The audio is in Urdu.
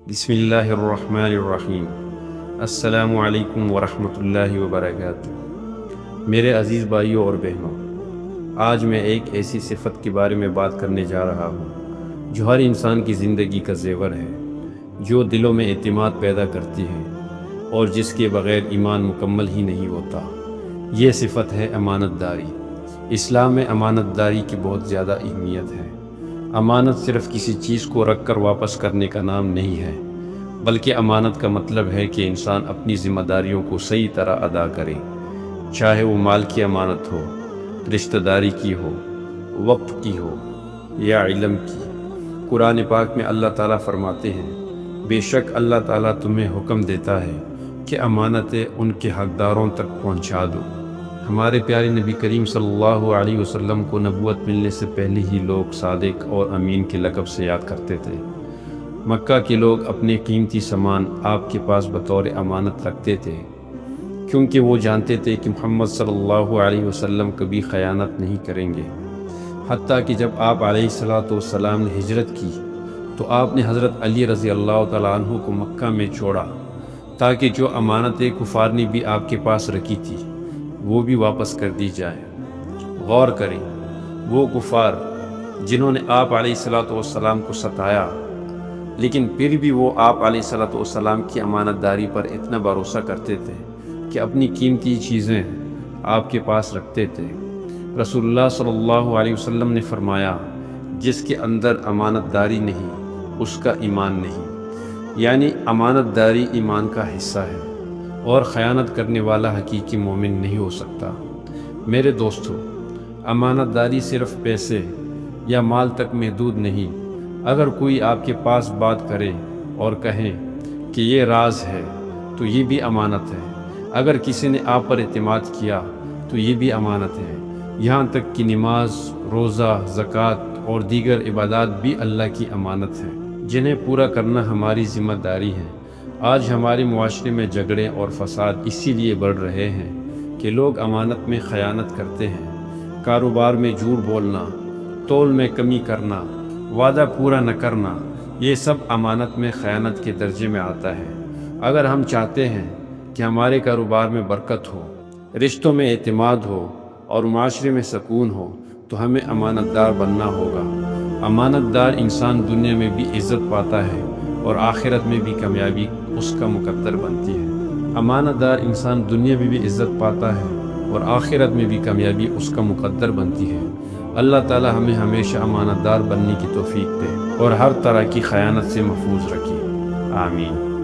بسم اللہ الرحمن الرحیم۔ السلام علیکم ورحمۃ اللہ وبرکاتہ۔ میرے عزیز بھائیوں اور بہنوں، آج میں ایک ایسی صفت کے بارے میں بات کرنے جا رہا ہوں جو ہر انسان کی زندگی کا زیور ہے، جو دلوں میں اعتماد پیدا کرتی ہے اور جس کے بغیر ایمان مکمل ہی نہیں ہوتا۔ یہ صفت ہے امانت داری۔ اسلام میں امانت داری کی بہت زیادہ اہمیت ہے۔ امانت صرف کسی چیز کو رکھ کر واپس کرنے کا نام نہیں ہے، بلکہ امانت کا مطلب ہے کہ انسان اپنی ذمہ داریوں کو صحیح طرح ادا کرے، چاہے وہ مال کی امانت ہو، رشتہ داری کی ہو، وقت کی ہو یا علم کی۔ قرآن پاک میں اللہ تعالیٰ فرماتے ہیں، بے شک اللہ تعالیٰ تمہیں حکم دیتا ہے کہ امانتیں ان کے حقداروں تک پہنچا دو۔ ہمارے پیارے نبی کریم صلی اللہ علیہ وسلم کو نبوت ملنے سے پہلے ہی لوگ صادق اور امین کے لقب سے یاد کرتے تھے۔ مکہ کے لوگ اپنے قیمتی سامان آپ کے پاس بطور امانت رکھتے تھے، کیونکہ وہ جانتے تھے کہ محمد صلی اللہ علیہ وسلم کبھی خیانت نہیں کریں گے۔ حتیٰ کہ جب آپ علیہ السلام نے ہجرت کی تو آپ نے حضرت علی رضی اللہ تعالیٰ عنہ کو مکہ میں چھوڑا تاکہ جو امانتیں کفار نے بھی آپ کے پاس رکھی تھی وہ بھی واپس کر دی جائیں۔ غور کریں، وہ کفار جنہوں نے آپ علیہ السلام کو ستایا، لیکن پھر بھی وہ آپ علیہ السلام کی امانت داری پر اتنا بھروسہ کرتے تھے کہ اپنی قیمتی چیزیں آپ کے پاس رکھتے تھے۔ رسول اللہ صلی اللہ علیہ وسلم نے فرمایا، جس کے اندر امانت داری نہیں اس کا ایمان نہیں، یعنی امانت داری ایمان کا حصہ ہے اور خیانت کرنے والا حقیقی مومن نہیں ہو سکتا۔ میرے دوستو، امانت داری صرف پیسے یا مال تک محدود نہیں۔ اگر کوئی آپ کے پاس بات کرے اور کہیں کہ یہ راز ہے تو یہ بھی امانت ہے۔ اگر کسی نے آپ پر اعتماد کیا تو یہ بھی امانت ہے۔ یہاں تک کہ نماز، روزہ، زکوٰۃ اور دیگر عبادات بھی اللہ کی امانت ہیں، جنہیں پورا کرنا ہماری ذمہ داری ہے۔ آج ہمارے معاشرے میں جھگڑے اور فساد اسی لیے بڑھ رہے ہیں کہ لوگ امانت میں خیانت کرتے ہیں۔ کاروبار میں جھوٹ بولنا، تول میں کمی کرنا، وعدہ پورا نہ کرنا، یہ سب امانت میں خیانت کے درجے میں آتا ہے۔ اگر ہم چاہتے ہیں کہ ہمارے کاروبار میں برکت ہو، رشتوں میں اعتماد ہو اور معاشرے میں سکون ہو تو ہمیں امانت دار بننا ہوگا۔ امانت دار انسان دنیا میں بھی عزت پاتا ہے اور آخرت میں بھی کامیابی اس کا مقدر بنتی ہے۔ امانت دار انسان دنیا میں بھی عزت پاتا ہے اور آخرت میں بھی کامیابی اس کا مقدر بنتی ہے۔ اللہ تعالی ہمیں ہمیشہ امانت دار بننے کی توفیق دے اور ہر طرح کی خیانت سے محفوظ رکھے۔ آمین۔